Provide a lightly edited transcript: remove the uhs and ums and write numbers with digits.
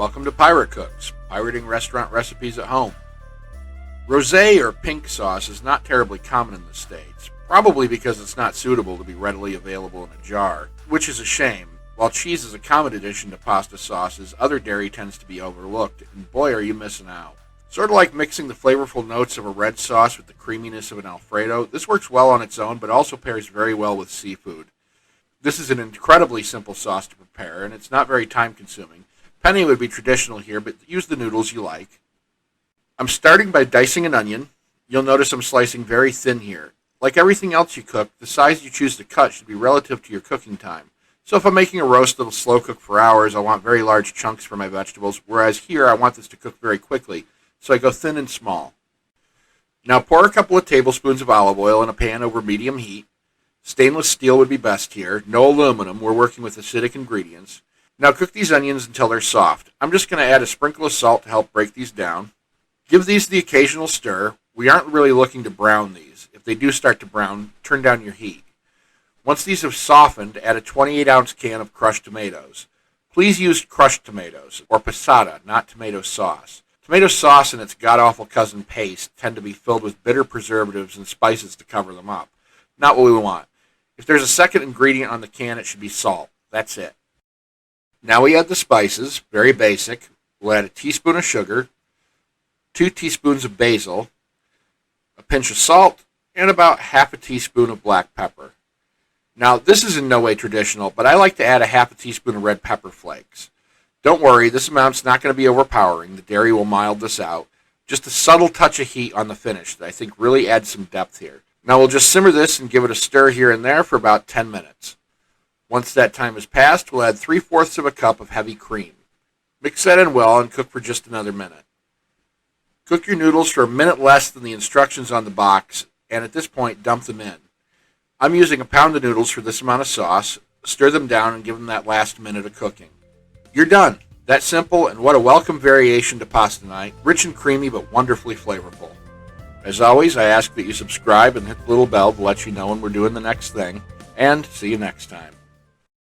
Welcome to Pirate Cooks, pirating restaurant recipes at home. Rosé or pink sauce is not terribly common in the States, probably because it's not suitable to be readily available in a jar, which is a shame. While cheese is a common addition to pasta sauces, other dairy tends to be overlooked, and boy are you missing out. Sort of like mixing the flavorful notes of a red sauce with the creaminess of an Alfredo, this works well on its own, but also pairs very well with seafood. This is an incredibly simple sauce to prepare, and it's not very time-consuming. Penne would be traditional here, but use the noodles you like. I'm starting by dicing an onion. You'll notice I'm slicing very thin here. Like everything else you cook, the size you choose to cut should be relative to your cooking time. So if I'm making a roast that'll slow cook for hours, I want very large chunks for my vegetables, whereas here I want this to cook very quickly, so I go thin and small. Now pour a couple of tablespoons of olive oil in a pan over medium heat. Stainless steel would be best here, no aluminum, we're working with acidic ingredients. Now cook these onions until they're soft. I'm just going to add a sprinkle of salt to help break these down. Give these the occasional stir. We aren't really looking to brown these. If they do start to brown, turn down your heat. Once these have softened, add a 28-ounce can of crushed tomatoes. Please use crushed tomatoes, or passata, not tomato sauce. Tomato sauce and its god-awful cousin paste tend to be filled with bitter preservatives and spices to cover them up. Not what we want. If there's a second ingredient on the can, it should be salt. That's it. Now we add the spices, very basic. We'll add a teaspoon of sugar, 2 teaspoons of basil, a pinch of salt, and about half a teaspoon of black pepper. Now, this is in no way traditional, but I like to add a half a teaspoon of red pepper flakes. Don't worry, this amount's not going to be overpowering. The dairy will mild this out. Just a subtle touch of heat on the finish that I think really adds some depth here. Now we'll just simmer this and give it a stir here and there for about 10 minutes. Once that time has passed, we'll add 3/4 of a cup of heavy cream. Mix that in well and cook for just another minute. Cook your noodles for a minute less than the instructions on the box, and at this point, dump them in. I'm using a pound of noodles for this amount of sauce. Stir them down and give them that last minute of cooking. You're done. That's simple, and what a welcome variation to pasta night. Rich and creamy, but wonderfully flavorful. As always, I ask that you subscribe and hit the little bell to let you know when we're doing the next thing, and see you next time.